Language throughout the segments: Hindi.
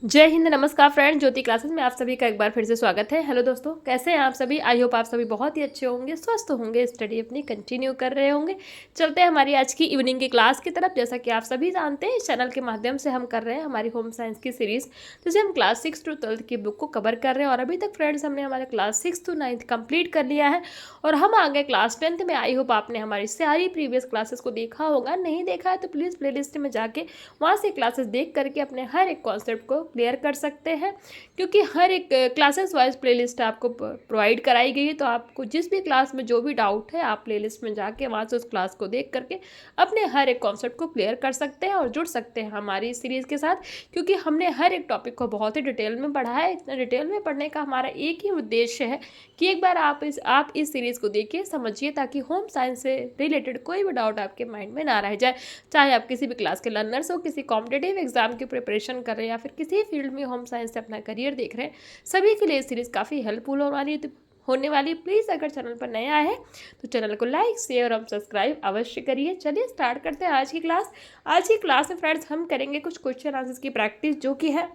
जय हिंद, नमस्कार फ्रेंड। ज्योति क्लासेस में आप सभी का एक बार फिर से स्वागत है। हेलो दोस्तों, कैसे हैं आप सभी? आई होप आप सभी बहुत ही अच्छे होंगे, स्वस्थ होंगे, स्टडी अपनी कंटिन्यू कर रहे होंगे। चलते हैं हमारी आज की इवनिंग की क्लास की तरफ। जैसा कि आप सभी जानते हैं, इस चैनल के माध्यम से हम कर रहे हैं हमारी होम साइंस की सीरीज, जिसे हम क्लास 6 to 12 की बुक को कवर कर रहे हैं। और अभी तक फ्रेंड्स हमने हमारे क्लास 6 to 9 कंप्लीट कर लिया है और हम आ गए क्लास 10th में। आई होप आपने हमारी सारी प्रीवियस क्लासेस को देखा होगा। नहीं देखा है तो प्लीज़ प्लेलिस्ट में जाके वहाँ से क्लासेस देख करके अपने हर एक कॉन्सेप्ट को क्लियर कर सकते हैं, क्योंकि हर एक क्लासेस वाइज प्लेलिस्ट आपको प्रोवाइड कराई गई है। तो आपको जिस भी क्लास में जो भी डाउट है, आप प्लेलिस्ट में जाके वहाँ से उस क्लास को देख करके अपने हर एक कॉन्सेप्ट को क्लियर कर सकते हैं और जुड़ सकते हैं हमारी सीरीज़ के साथ, क्योंकि हमने हर एक टॉपिक को बहुत ही डिटेल में पढ़ा है। इतना डिटेल में पढ़ने का हमारा एक ही उद्देश्य है कि एक बार आप इस सीरीज़ को देखिए, समझिए, ताकि होम साइंस से रिलेटेड कोई भी डाउट आपके माइंड में ना रह जाए। चाहे आप किसी भी क्लास के लर्नर्स हो, किसी कॉम्पिटेटिव एग्जाम की प्रिपरेशन कर रहे हैं या फिर किसी फील्ड में होम साइंस से अपना करियर देख रहे हैं, सभी के लिए ये सीरीज़ काफ़ी हेल्पफुल होने वाली। प्लीज़ अगर चैनल पर नया है तो चैनल को लाइक, शेयर और सब्सक्राइब अवश्य करिए। चलिए स्टार्ट करते हैं आज की क्लास। आज की क्लास में फ्रेंड्स हम करेंगे कुछ क्वेश्चन आंसर्स की प्रैक्टिस, जो कि है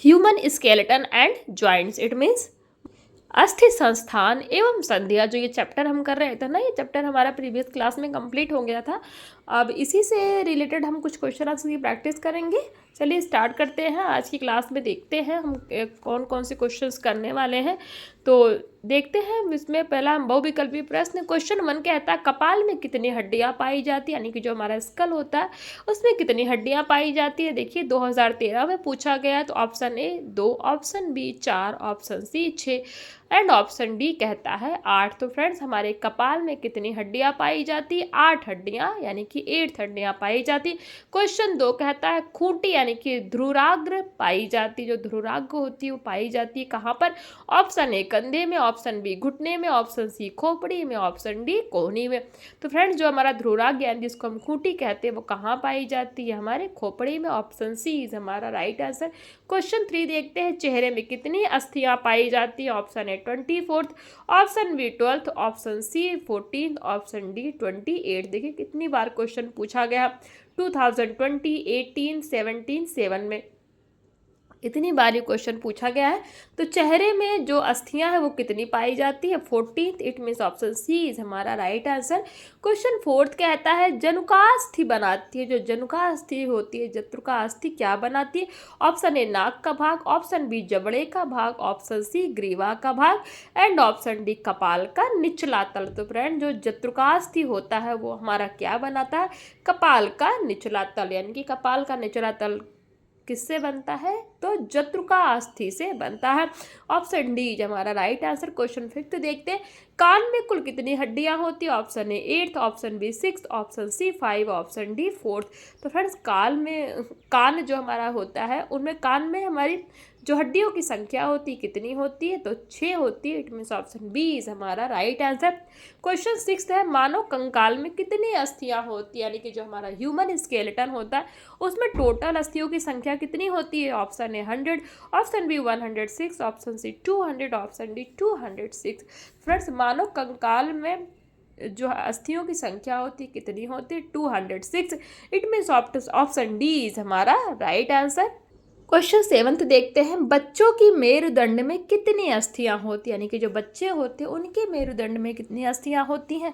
human skeleton and joints. It means अस्थि संस्थान एवं संधियाँ। जो ये चैप्टर हम कर रहे थे ना, ये चैप्टर हमारा प्रीवियस क्लास में कंप्लीट हो गया था। अब इसी से रिलेटेड हम कुछ क्वेश्चन आंसर की प्रैक्टिस करेंगे। चलिए स्टार्ट करते हैं। आज की क्लास में देखते हैं हम कौन कौन से क्वेश्चंस करने वाले हैं। तो देखते हैं। इसमें पहला हम बहुविकल्पी प्रश्न, क्वेश्चन 1 कहता है कपाल में कितनी हड्डियां पाई जाती है, यानी कि जो हमारा स्कल होता है उसमें कितनी हड्डियां पाई जाती है। देखिए 2013 में पूछा गया। तो option A 2, option B 4, option C 6 and option D कहता है 8। तो फ्रेंड्स हमारे कपाल में कितनी हड्डियां पाई जाती है? 8 हड्डियां, यानी कि 8 हड्डियां पाई जाती। क्वेश्चन 2 कहता है खूंटी यानी कि ध्रुराग्र पाई जाती। जो ध्रुराग्र होती है वो पाई जाती है कहाँ पर? ऑप्शन ए कंधे में, ऑप्शन बी घुटने में, ऑप्शन सी खोपड़ी में, ऑप्शन डी कोहनी में। तो फ्रेंड्स जो हमारा ध्रुराग्र यानी जिसको हम खूंटी कहते हैं वो कहाँ पाई जाती है? हमारे खोपड़ी में। ऑप्शन सी इज हमारा राइट आंसर। क्वेश्चन 3 देखते हैं चेहरे में कितनी अस्थियां पाई जाती है। Option A 24th, option B 12th, option C 14th, option D 28। देखिए कितनी बार क्वेश्चन पूछा गया 2020, 18, 17, 7 में इतनी बार ये क्वेश्चन पूछा गया है। तो चेहरे में जो अस्थियां हैं वो कितनी पाई जाती है? 14th। It means option C is हमारा राइट आंसर। क्वेश्चन 4 कहता है जनुकास्थि बनाती है। जो जनुकास्थि होती है, जत्रुकास्थि क्या बनाती है? ऑप्शन ए नाक का भाग, ऑप्शन बी जबड़े का भाग, ऑप्शन सी ग्रीवा का भाग एंड ऑप्शन डी कपाल का निचला तल। तो फ्रेंड जो जत्रुकास्थि होता है वो हमारा क्या बनाता है? कपाल का निचला तल। यानी कि कपाल का निचला तल किससे बनता है? तो जत्रुका अस्थि से बनता है। ऑप्शन डी हमारा राइट आंसर। क्वेश्चन 5 देखते हैं कान में कुल कितनी हड्डियां होती है? Option A 8th, option B 6th, option C 5, option D 4th। तो फ्रेंड्स कान जो हमारा होता है उनमें कान में हमारी जो हड्डियों की संख्या होती है कितनी होती है? तो 6 होती है। It means option B is हमारा राइट आंसर। क्वेश्चन 6 है मानव कंकाल में कितनी अस्थियां होती है, यानी कि जो हमारा ह्यूमन स्केलेटन होता है उसमें टोटल अस्थियों की संख्या कितनी होती है? Option A 100, option B 106, option C 200, option D 206। Friends मानव कंकाल में जो अस्थियों की संख्या होती है कितनी होती है? 206। It means option D is हमारा राइट आंसर। क्वेश्चन 7 देखते हैं बच्चों की मेरुदंड में कितनी अस्थियां होती है, यानी कि जो बच्चे होते हैं उनके मेरुदंड में कितनी अस्थियां होती हैं?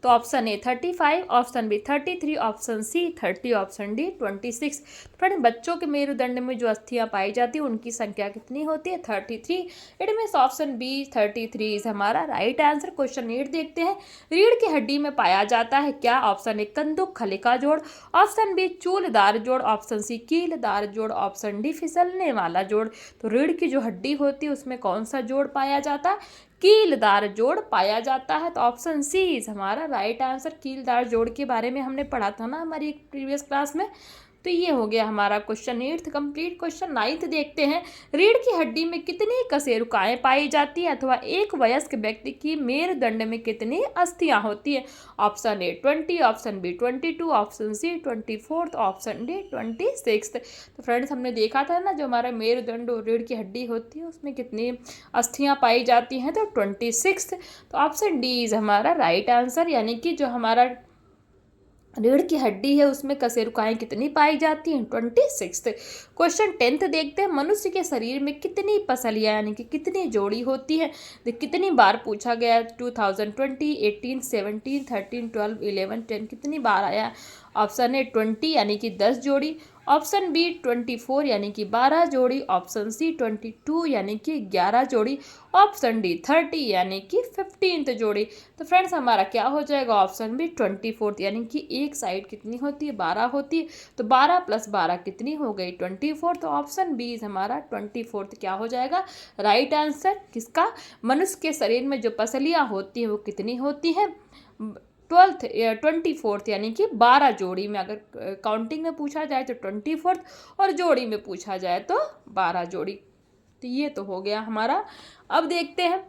तो option A 35, option B 33, option C 30, option D 26। Friend बच्चों के मेरुदंड में जो अस्थियां पाई जाती है उनकी संख्या कितनी होती है? 33। It means option B 33 is हमारा राइट आंसर। क्वेश्चन 8 देखते हैं रीढ़ की हड्डी में पाया जाता है क्या? ऑप्शन ए कंदुक खलिका जोड़, ऑप्शन बी चूलदार जोड़, ऑप्शन सी कीलदार जोड़, ऑप्शन डी फिसलने वाला जोड़। तो रीढ़ की जो हड्डी होती है उसमें कौन सा जोड़ पाया जाता है? कीलदार जोड़ पाया जाता है। तो ऑप्शन सी इज हमारा राइट आंसर। कीलदार जोड़ के बारे में हमने पढ़ा था ना हमारी प्रीवियस क्लास में। तो ये हो गया हमारा क्वेश्चन 8 कंप्लीट। क्वेश्चन 9 देखते हैं रीढ़ की हड्डी में कितनी कशेरुकाएं पाई जाती है, अथवा एक वयस्क व्यक्ति की मेरुदंड में कितनी अस्थियां होती है? Option A 20, option B 22, option C 24th, option D 26th। तो फ्रेंड्स हमने देखा था ना जो हमारा मेरुदंड और रीढ़ की हड्डी होती है उसमें कितनी अस्थियां पाई जाती हैं? तो 26th। तो ऑप्शन डी इज हमारा राइट आंसर। यानी कि जो हमारा रीढ़ की हड्डी है उसमें कशेरुकाएं कितनी पाई जाती हैं? 26। क्वेश्चन 10th देखते हैं, मनुष्य के शरीर में कितनी पसलियां यानी कि कितनी जोड़ी होती है? कितनी बार पूछा गया है? 2020, 18, 17, 13, 12, 11, 10 कितनी बार आया? ऑप्शन ए 20 यानी कि 10 जोड़ी, ऑप्शन बी 24 यानी कि 12 जोड़ी, ऑप्शन सी 22 यानी कि 11 जोड़ी, ऑप्शन डी 30 यानी कि 15th जोड़ी। तो फ्रेंड्स हमारा क्या हो जाएगा? ऑप्शन बी 24 यानी कि एक साइड कितनी होती है? 12 होती है। तो 12 + 12 कितनी हो गई? 24। तो ऑप्शन बी हमारा 24 क्या हो जाएगा राइट आंसर? किसका? मनुष्य के शरीर में जो पसलियाँ होती हैं वो कितनी होती हैं? 24 यानी कि 12 जोड़ी में, अगर काउंटिंग में पूछा जाए तो 24 और जोड़ी में पूछा जाए तो 12 जोड़ी। तो ये तो हो गया हमारा। अब देखते हैं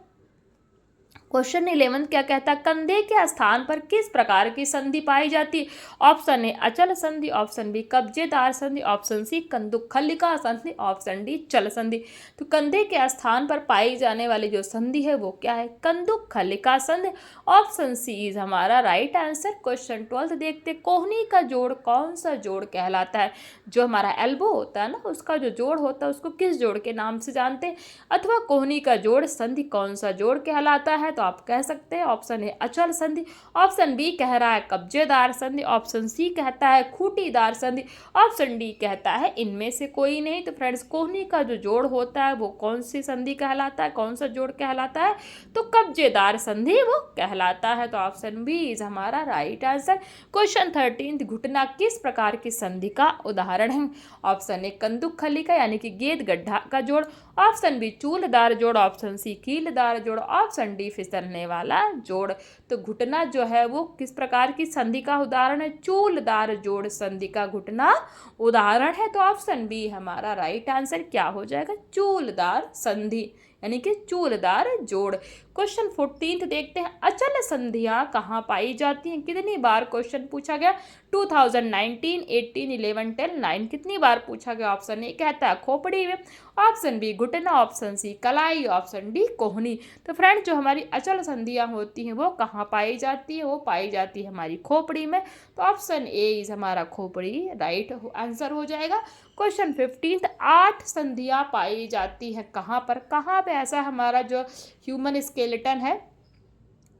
क्वेश्चन 11 क्या कहता है? कंधे के स्थान पर किस प्रकार की संधि पाई जाती है? ऑप्शन ए अचल संधि, ऑप्शन बी कब्जेदार संधि, ऑप्शन सी कंदुकखलिका संधि, ऑप्शन डी चल संधि। तो कंधे के स्थान पर पाई जाने वाली जो संधि है वो क्या है? कंदुकखलिका संधि। ऑप्शन सी इज हमारा राइट आंसर। क्वेश्चन 12 देखते, कोहनी का जोड़ कौन सा जोड़ कहलाता है? जो हमारा एल्बो होता है ना, उसका जो जोड़ होता है उसको किस जोड़ के नाम से जानते हैं? अथवा कोहनी का जोड़ संधि कौन सा जोड़ कहलाता है? तो आप कह सकते हैं ऑप्शन ए अचल संधि, ऑप्शन बी कह रहा है कब्जेदार संधि, ऑप्शन सी कहता है खूंटीदार संधि, ऑप्शन डी कहता है इनमें से कोई नहीं। तो फ्रेंड्स कोहनी का जो जोड़ होता है वो कौन सी संधि कहलाता है? कौन सा जोड़ कहलाता है? तो कब्जेदार संधि वो कहलाता है। तो ऑप्शन बी इज हमारा राइट आंसर। क्वेश्चन 13, घुटना किस प्रकार की संधि का उदाहरण है? ऑप्शन ए कंदुकखलिका यानी कि गेंद गड्ढा का जोड़, ऑप्शन बी चूलदार जोड़, ऑप्शन सी कीलदार जोड़, ऑप्शन डी फिसलने वाला जोड़। तो घुटना जो है वो किस प्रकार की संधि का उदाहरण है? चूलदार जोड़ संधि का घुटना उदाहरण है। तो ऑप्शन बी हमारा राइट आंसर क्या हो जाएगा? चूलदार संधि यानी कि चूलदार जोड़। क्वेश्चन 14 देखते हैं, अचल संधियां कहाँ पाई जाती हैं? कितनी बार क्वेश्चन पूछा गया? 2019, 18, 11, 10, 9 कितनी बार पूछा गया? ऑप्शन ए कहता है खोपड़ी में, ऑप्शन बी घुटना, ऑप्शन सी कलाई, ऑप्शन डी कोहनी। तो फ्रेंड जो हमारी अचल संधियां होती हैं वो कहाँ पाई जाती है? वो पाई जाती है हमारी खोपड़ी में। तो ऑप्शन ए इज हमारा खोपड़ी राइट आंसर हो जाएगा। क्वेश्चन 15, 8 संधियां पाई जाती है कहाँ पर? कहाँ पे ऐसा हमारा जो ह्यूमन स्केलेटन है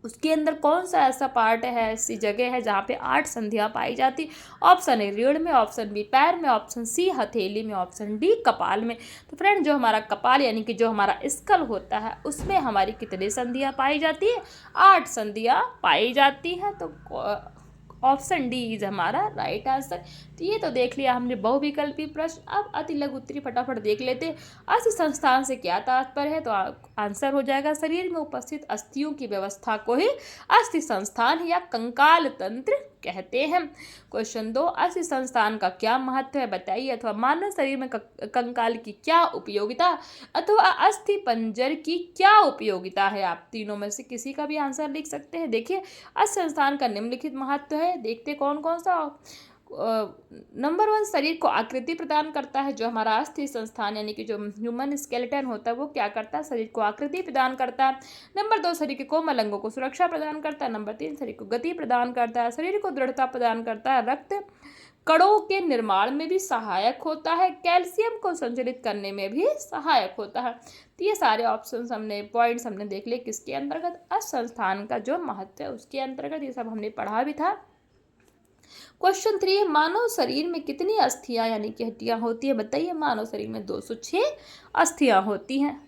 उसके अंदर कौन सा ऐसा पार्ट है, ऐसी जगह है जहाँ पे 8 संधियां पाई जाती? ऑप्शन ए रीढ़ में, ऑप्शन बी पैर में, ऑप्शन सी हथेली में, ऑप्शन डी कपाल में। तो फ्रेंड जो हमारा कपाल यानी कि जो हमारा स्कल होता है उसमें हमारी कितनी संधियां पाई जाती है? 8 संधियां पाई जाती हैं। तो ऑप्शन डी इज हमारा राइट आंसर। तो ये तो देख लिया हमने बहुविकल्पी प्रश्न। अब अति लघु उत्तरी फटाफट देख लेते हैं। अस्थि संस्थान से क्या तात्पर्य है? तो आंसर हो जाएगा शरीर में उपस्थित अस्थियों की व्यवस्था को ही अस्थि संस्थान या कंकाल तंत्र कहते हैं। क्वेश्चन 2, अस्थि संस्थान का क्या महत्व है बताइए? अथवा मानव शरीर में कंकाल की क्या उपयोगिता अथवा अस्थि पंजर की क्या उपयोगिता है? आप तीनों में से किसी का भी आंसर लिख सकते हैं। देखिए अस्थि संस्थान का निम्नलिखित महत्व है, देखते कौन कौन सा। नंबर 1, शरीर को आकृति प्रदान करता है। जो हमारा अस्थि संस्थान यानी कि जो ह्यूमन स्केलेटन होता है वो क्या करता है? शरीर को आकृति प्रदान करता है। नंबर 2, शरीर के कोमल अंगों को सुरक्षा प्रदान करता है। नंबर 3, शरीर को गति प्रदान करता है। शरीर को दृढ़ता प्रदान करता है। रक्त कणों के निर्माण में भी सहायक होता है। कैल्शियम को संचलित करने में भी सहायक होता है। तो ये सारे ऑप्शन हमने पॉइंट्स हमने देख लिए किसके अंतर्गत? अस्थि संस्थान का जो महत्व है उसके अंतर्गत। ये सब हमने पढ़ा भी था। क्वेश्चन 3, मानव शरीर में कितनी अस्थियां यानी कि हड्डियां होती है बताइए? मानव शरीर में 206 अस्थियां होती हैं।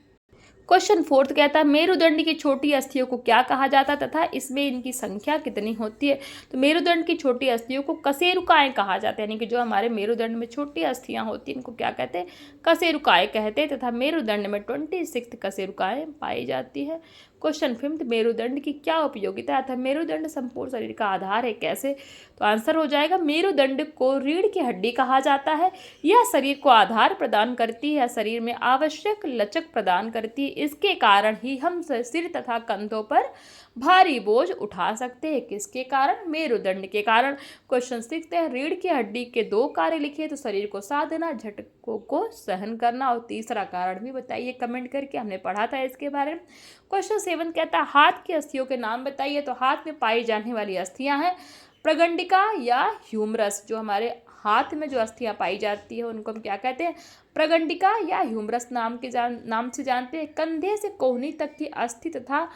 क्वेश्चन 4 कहता है मेरुदंड की छोटी अस्थियों को क्या कहा जाता है तथा इसमें इनकी संख्या कितनी होती है? तो मेरुदंड की छोटी अस्थियों को कशेरुकाएं कहा जाता है, यानी कि जो हमारे मेरुदंड में छोटी अस्थियां होती हैं इनको क्या कहते हैं? कशेरुकाएं कहते हैं। तथा मेरुदंड में 26 कशेरुकाएं पाई जाती है। क्वेश्चन 5, मेरुदंड की क्या उपयोगिता है? मेरुदंड संपूर्ण शरीर का आधार है। कैसे? तो आंसर हो जाएगा मेरुदंड को रीढ़ की हड्डी कहा जाता है। यह शरीर को आधार प्रदान करती है, शरीर में आवश्यक लचक प्रदान करती है। इसके कारण ही हम सिर तथा कंधों पर भारी बोझ उठा सकते हैं। किसके कारण? मेरुदंड के कारण। क्वेश्चन 6 है रीढ़ की हड्डी के 2 कार्य लिखिए। तो शरीर को साथ देना, झटकों को सहन करना, और तीसरा कारण भी बताइए कमेंट करके, हमने पढ़ा था इसके बारे में। क्वेश्चन 7 कहता है हाथ की अस्थियों के नाम बताइए। तो हाथ में पाई जाने वाली अस्थियां हैं प्रगंडिका या ह्यूमरस, जो हमारे हाथ में जो अस्थियां पाई जाती है उनको हम क्या कहते हैं, प्रगंडिका या ह्यूमरस नाम से जानते हैं। कंधे से कोहनी तक की अस्थि तथा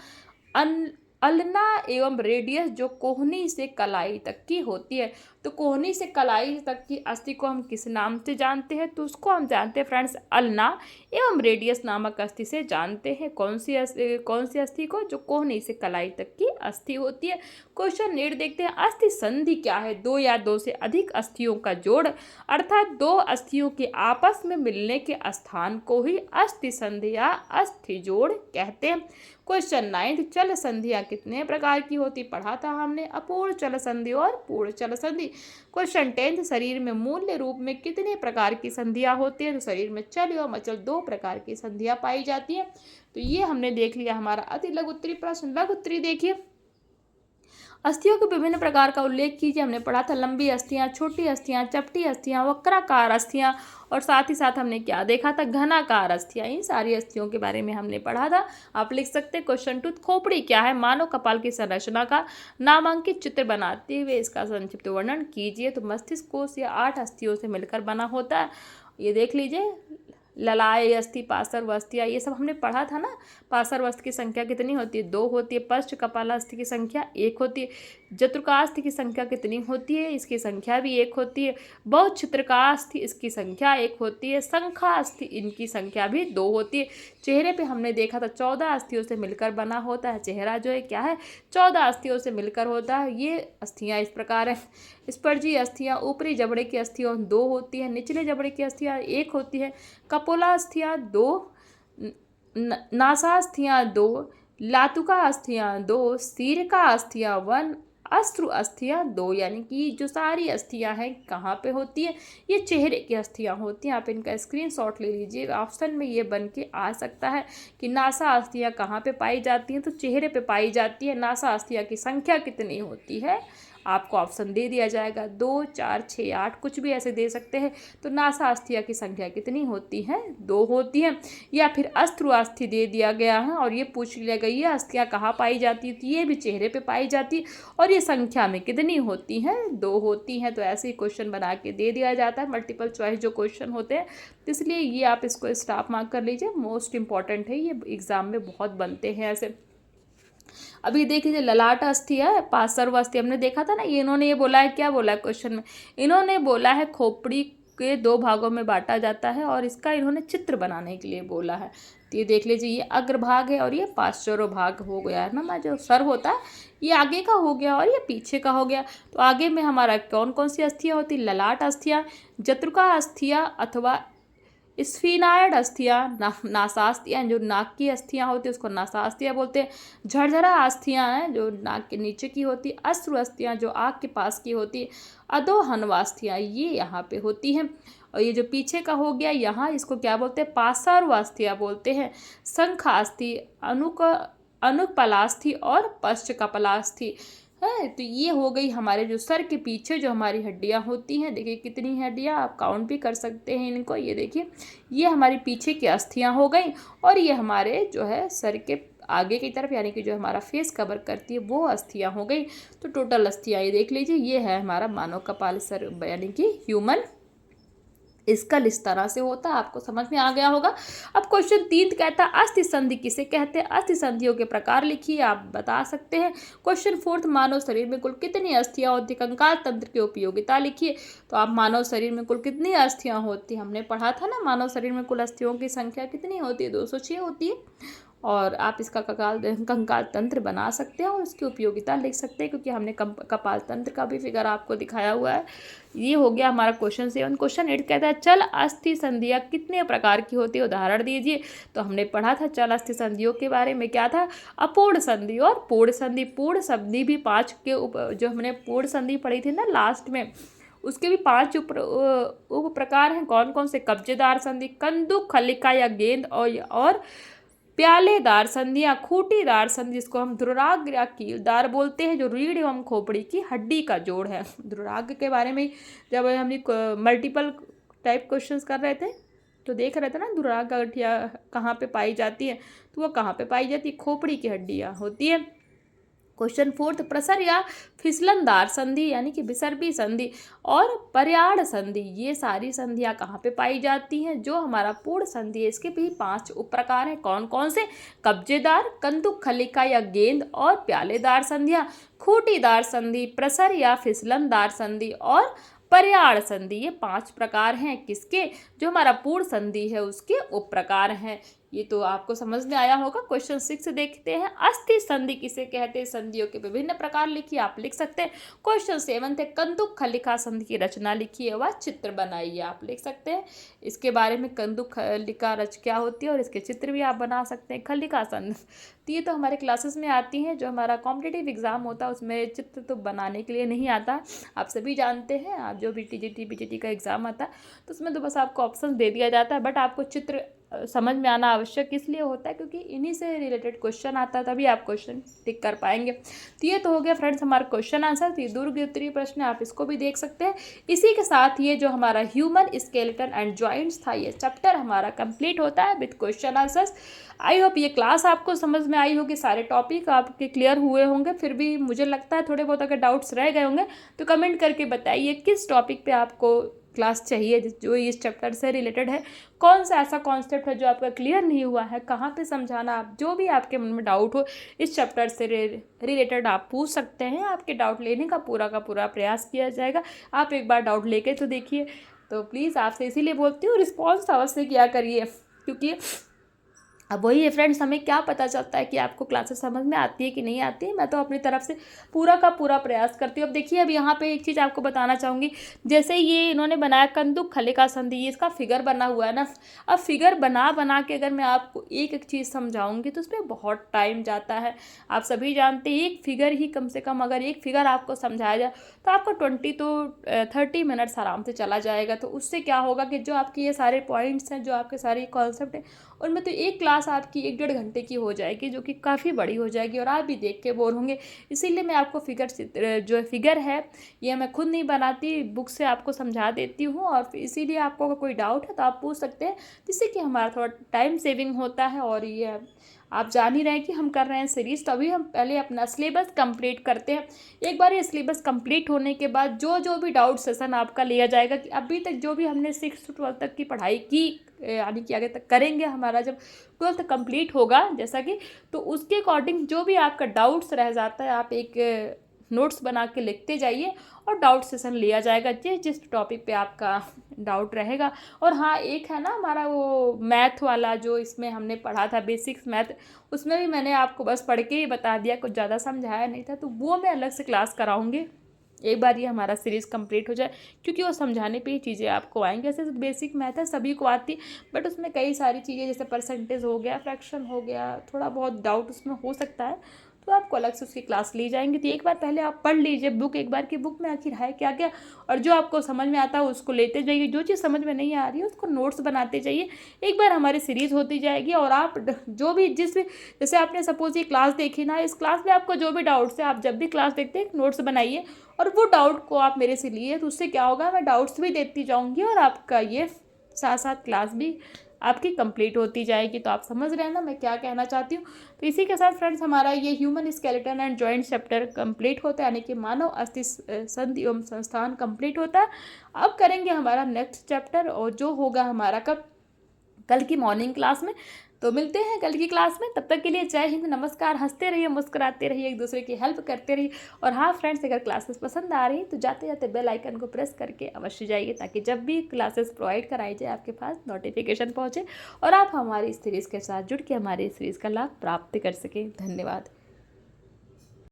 अल्ना एवं रेडियस जो कोहनी से कलाई तक की होती है। तो कोहनी से कलाई तक की अस्थि को हम किस नाम से जानते हैं, तो उसको हम जानते हैं फ्रेंड्स अल्ना एवं रेडियस नामक अस्थि से जानते हैं। कौन सी अस्थि को, जो कोहनी से कलाई तक की अस्थि होती है। क्वेश्चन 8 देखते हैं, अस्थि संधि क्या है? दो या दो से अधिक अस्थियों का जोड़, अर्थात दो अस्थियों के आपस में मिलने के स्थान को ही अस्थि संधि या अस्थि जोड़ कहते हैं। क्वेश्चन 9, चल संधियां कितने प्रकार की होती, पढ़ा था हमने, अपूर्ण चल संधि और पूर्ण चल संधि। क्वेश्चन 10, शरीर में मूल्य रूप में कितने प्रकार की संधियां होती है, तो शरीर में चल एवं अचल 2 प्रकार की संधियां पाई जाती हैं। तो ये हमने देख लिया हमारा अति लघु उत्तरी प्रश्न। लघु उत्तरी देखिए, अस्थियों के विभिन्न प्रकार का उल्लेख कीजिए। हमने पढ़ा था लंबी अस्थियां, छोटी अस्थियां, चपटी अस्थियां, वक्राकार अस्थियां, और साथ ही साथ हमने क्या देखा था, घनाकार अस्थियां। इन सारी अस्थियों के बारे में हमने पढ़ा था। आप लिख सकते हैं क्वेश्चन 2, खोपड़ी क्या है? मानव कपाल की संरचना का नामांकित चित्र बनाते हुए इसका संक्षिप्त वर्णन कीजिए। तो मस्तिष्क कोश या 8 अस्थियों से मिलकर बना होता है। ये देख लीजिए, ललाय अस्थि, पार्श्व अस्थियां, ये सब हमने पढ़ा था ना। पार्श्व अस्थि की संख्या कितनी होती है? 2 होती है। पश्च कपालास्थि की संख्या 1 होती है। जत्रुकास्थि की संख्या कितनी होती है? इसकी संख्या भी 1 होती है। बहुछिद्रकास्थि, इसकी संख्या 1 होती है। शंखास्थि, इनकी संख्या भी 2 होती है। चेहरे पे हमने देखा था 14 अस्थियों से मिलकर बना होता है। चेहरा जो है क्या है, 14 अस्थियों से मिलकर होता है। ये अस्थियां इस प्रकार है। स्पर्जी अस्थियां, ऊपरी जबड़े की अस्थियां 2 होती है, निचले जबड़े की अस्थियां 1 होती है। कपोला अस्थियां 2, नासास्थियां 2, लातुका अस्थियां 2, सीरका अस्थियां 1, अश्रु अस्थियां 2। यानी कि जो सारी अस्थियां हैं कहाँ पे होती है, ये चेहरे की अस्थियां होती हैं। आप इनका स्क्रीनशॉट ले लीजिए, ऑप्शन में ये बन के आ सकता है कि नासा अस्थियां कहाँ पे पाई जाती हैं, तो चेहरे पे पाई जाती है। नासा अस्थियां की संख्या कितनी होती है, आपको ऑप्शन दे दिया जाएगा, 2, 4, 6, 8, कुछ भी ऐसे दे सकते हैं। तो नासा अस्थियां की संख्या कितनी होती है? 2 होती है। या फिर अश्रु अस्थि दे दिया गया है और ये पूछ लिया गया, ये अस्थियां कहाँ पाई जाती है, तो ये भी चेहरे पे पाई जाती है और ये संख्या में कितनी होती हैं? 2 होती हैं। तो ऐसे ही क्वेश्चन बना के दे दिया जाता है, मल्टीपल चॉइस जो क्वेश्चन होते हैं। तो इसलिए ये आप इसको स्टाफ मार्क कर लीजिए, मोस्ट इंपॉर्टेंट है, ये एग्जाम में बहुत बनते हैं ऐसे। अभी देख लीजिए, ललाट अस्थि है, पार्श्व अस्थि हमने देखा था ना। ये इन्होंने ये बोला है, क्या बोला है क्वेश्चन में, इन्होंने बोला है खोपड़ी के 2 भागों में बांटा जाता है और इसका इन्होंने चित्र बनाने के लिए बोला है। तो ये देख लीजिए, ये अग्रभाग है और ये पार्श्व भाग हो गया है ना, जो सर होता है ये आगे का हो गया और ये पीछे का हो गया। तो आगे में हमारा कौन कौन सी अस्थियां होती? ललाट अस्थियां, जत्रुका अस्थियां अथवा स्फीनायड अस्थियां, नासास्थियां, जो नाक की अस्थियां होती है उसको नासास्थियां बोलते हैं। झरझरा अस्थियां हैं जो नाक के नीचे की होती है। अश्रु अस्थियां जो आँख के पास की होती है। अधोहनवास्थियां ये यहाँ पे होती हैं। और ये जो पीछे का हो गया यहाँ, इसको क्या बोलते हैं? पार्श्वास्थियां बोलते हैं। शंखास्थि, अनुकपलास्थि और पश्चकपालास्थि है। तो ये हो गई हमारे जो सर के पीछे जो हमारी हड्डियां होती हैं। देखिए कितनी हड्डियां, आप काउंट भी कर सकते हैं इनको। ये देखिए, ये हमारी पीछे की अस्थियां हो गई और ये हमारे जो है सर के आगे की तरफ, यानी कि जो हमारा फेस कवर करती है वो अस्थियां हो गई। तो टोटल अस्थियां ये देख लीजिए, ये है हमारा मानव कपाल सर, यानी कि ह्यूमन स्कल इस तरह से होता है। आपको समझ में आ गया होगा। अब क्वेश्चन 3 कहता है अस्थि संधि किसे कहते हैं? अस्थि संधियों के प्रकार लिखिए, आप बता सकते हैं। क्वेश्चन 4, मानव शरीर में कुल कितनी अस्थियां होती है? कंकाल तंत्र की उपयोगिता लिखिए। तो आप मानव शरीर में कुल कितनी अस्थियां होती है, हमने पढ़ा था ना, मानव शरीर में कुल अस्थियों की संख्या कितनी होती है? 206 होती है। और आप इसका कंकाल तंत्र बना सकते हैं और उसकी उपयोगिता लिख सकते हैं, क्योंकि हमने कपाल तंत्र का भी फिगर आपको दिखाया हुआ है। ये हो गया हमारा क्वेश्चन 7। क्वेश्चन 8 कहता है चल अस्थि संधियां कितने प्रकार की होती है, उदाहरण दीजिए। तो हमने पढ़ा था चल अस्थि संधियों के बारे में, क्या था? अपूर्ण संधि और पूर्ण संधि। पूर्ण संधि भी 5 के जो हमने पूर्ण संधि पढ़ी थी ना लास्ट में, उसके भी 5 उप प्रकार हैं। कौन कौन से? कब्जेदार संधि, कंदुक, खलिका या गेंद, और प्यालेदार संधियां, खूंटीदार संधि जिसको हम ध्रुराग्र या कीलदार बोलते हैं, जो रीढ़ एवं खोपड़ी की हड्डी का जोड़ है। ध्रुराग्र के बारे में जब हमने मल्टीपल टाइप क्वेश्चंस कर रहे थे तो देख रहे थे ना, ध्रुराग्र गठिया कहाँ पे पाई जाती है, तो वो कहाँ पे पाई जाती है? खोपड़ी की हड्डियाँ होती है। क्वेश्चन फोर्थ, प्रसर या फिसलनदार संधि यानी कि विसर्पी संधि और पर्याय संधि, ये सारी संधियां कहाँ पे पाई जाती हैं? जो हमारा पूर्ण संधि है इसके भी 5 उप प्रकार हैं। कौन कौन से? कब्जेदार, कंदुक खलिका या गेंद और प्यालेदार संधियां, खूंटीदार संधि, प्रसर या फिसलनदार संधि और पर्याय संधि। ये 5 प्रकार हैं किसके? जो हमारा पूर्ण संधि है उसके उप प्रकार हैं। ये तो आपको समझ में आया होगा। क्वेश्चन 6 देखते हैं, अस्थि संधि किसे कहते हैं? संधियों के विभिन्न प्रकार लिखिए, आप लिख सकते हैं। क्वेश्चन 7 है, कंदुक खलिका संधि की रचना लिखिए व चित्र बनाइए, आप लिख सकते हैं। इसके बारे में कंदुक खलिका रच क्या होती है और इसके चित्र भी आप बना सकते हैं। खलिका संधि तो ये तो हमारे क्लासेस में आती हैं, जो हमारा कॉम्पिटिटिव एग्जाम होता है उसमें चित्र तो बनाने के लिए नहीं आता, आप सभी जानते हैं। आप जो भी टीजीटी पीजीटी का एग्जाम आता है तो उसमें तो बस आपको ऑप्शन दे दिया जाता है, बट आपको चित्र समझ में आना आवश्यक इसलिए होता है क्योंकि इन्हीं से रिलेटेड क्वेश्चन आता है, तभी आप क्वेश्चन टिक कर पाएंगे। तो ये तो हो गया फ्रेंड्स हमारा क्वेश्चन आंसर। तो ये दीर्घ उत्तरीय प्रश्न आप इसको भी देख सकते हैं। इसी के साथ ये जो हमारा ह्यूमन स्केलेटन एंड जॉइंट्स था, ये चैप्टर हमारा कंप्लीट होता है with question answers. I hope ये क्लास आपको समझ में आई होगी, सारे टॉपिक आपके क्लियर हुए होंगे। फिर भी मुझे लगता है थोड़े बहुत अगर डाउट्स रह गए होंगे तो कमेंट करके बताइए किस टॉपिक पे आपको क्लास चाहिए जो इस चैप्टर से रिलेटेड है। कौन सा ऐसा कॉन्सेप्ट है जो आपका क्लियर नहीं हुआ है, कहाँ पे समझाना, आप जो भी आपके मन में डाउट हो इस चैप्टर से रिलेटेड आप पूछ सकते हैं। आपके डाउट लेने का पूरा प्रयास किया जाएगा। आप एक बार डाउट लेके तो देखिए। तो प्लीज़ आपसे इसीलिए बोलती हूँ, रिस्पॉन्स अवश्य किया करिए, क्योंकि अब वही है फ्रेंड्स, हमें क्या पता चलता है कि आपको क्लासेस समझ में आती है कि नहीं आती है। मैं तो अपनी तरफ से पूरा प्रयास करती हूँ। अब देखिए, अब यहाँ पे एक चीज़ आपको बताना चाहूँगी। जैसे ये इन्होंने बनाया कंदुक खलिका संधि, ये इसका फिगर बना हुआ है ना। अब फिगर बना के अगर मैं आपको एक एक चीज़ समझाऊँगी तो उसमें बहुत टाइम जाता है। आप सभी जानते हैं एक फिगर ही कम से कम अगर एक फिगर आपको समझाया जाए तो आपको 20 to 30 मिनट्स आराम से चला जाएगा। तो उससे क्या होगा कि जो आपके ये सारे पॉइंट्स हैं, जो आपके सारे कॉन्सेप्ट हैं, उनमें तो एक क्लास आपकी 1-1.5 घंटे की हो जाएगी, जो कि काफ़ी बड़ी हो जाएगी और आप भी देख के बोर होंगे। इसीलिए मैं आपको जो फिगर है ये मैं खुद नहीं बनाती, बुक से आपको समझा देती हूँ। और इसीलिए आपको अगर कोई डाउट है तो आप पूछ सकते हैं, जिससे कि हमारा थोड़ा टाइम सेविंग होता है। और ये आप जान ही रहे हैं कि हम कर रहे हैं सीरीज़, तो अभी हम पहले अपना सिलेबस कंप्लीट करते हैं। एक बार ये सिलेबस कंप्लीट होने के बाद जो भी डाउट सेशन आपका लिया जाएगा, कि अभी तक जो भी हमने 6 to 12 तक की पढ़ाई की, यानी कि आगे तक करेंगे, हमारा जब 12th कंप्लीट होगा जैसा कि, तो उसके अकॉर्डिंग जो भी आपका डाउट्स रह जाता है आप एक नोट्स बना के लिखते जाइए और डाउट सेशन लिया जाएगा जिस टॉपिक पे आपका डाउट रहेगा। और हाँ, एक है ना हमारा वो मैथ वाला, जो इसमें हमने पढ़ा था बेसिक्स मैथ, उसमें भी मैंने आपको बस पढ़ के ही बता दिया, कुछ ज़्यादा समझाया नहीं था। तो वो मैं अलग से क्लास कराऊंगी एक बार ये हमारा सीरीज़ कंप्लीट हो जाए, क्योंकि वो समझाने पे ही चीज़ें आपको आएंगी। ऐसे बेसिक मैथ है सभी को आती, बट उसमें कई सारी चीज़ें जैसे परसेंटेज हो गया, फ्रैक्शन हो गया, थोड़ा बहुत डाउट उसमें हो सकता है, तो आपको अलग से उसकी क्लास ली जाएंगी। तो एक बार पहले आप पढ़ लीजिए बुक, एक बार की बुक में आखिर है क्या क्या, और जो आपको समझ में आता है उसको लेते जाइए, जो चीज़ समझ में नहीं आ रही है उसको नोट्स बनाते जाइए। एक बार हमारी सीरीज़ होती जाएगी और आप जो भी जैसे आपने सपोज ये क्लास देखी ना, इस क्लास में आपको जो भी डाउट्स है, आप जब भी क्लास देखते हैं नोट्स बनाइए और वो डाउट को आप मेरे से लिए, तो उससे क्या होगा, मैं डाउट्स भी देती जाऊंगी और आपका ये साथ साथ क्लास भी आपकी कंप्लीट होती जाएगी। तो आप समझ रहे हैं ना मैं क्या कहना चाहती हूँ। तो इसी के साथ फ्रेंड्स हमारा ये human skeleton and joint chapter complete होता है, यानी कि मानव अस्थि संधि एवं संस्थान कंप्लीट होता है। अब करेंगे हमारा नेक्स्ट चैप्टर, और जो होगा हमारा कल की मॉर्निंग क्लास में। तो मिलते हैं कल की क्लास में, तब तक के लिए जय हिंद, नमस्कार। हंसते रहिए, मुस्कुराते रहिए, एक दूसरे की हेल्प करते रहिए। और हाँ फ्रेंड्स, अगर क्लासेस पसंद आ रही तो जाते जाते बेल आइकन को प्रेस करके अवश्य जाइए, ताकि जब भी क्लासेस प्रोवाइड कराई जाए आपके पास नोटिफिकेशन पहुँचे और आप हमारी इस सीरीज़ के साथ जुड़ के हमारी इस सीरीज़ का लाभ प्राप्त कर सकें। धन्यवाद।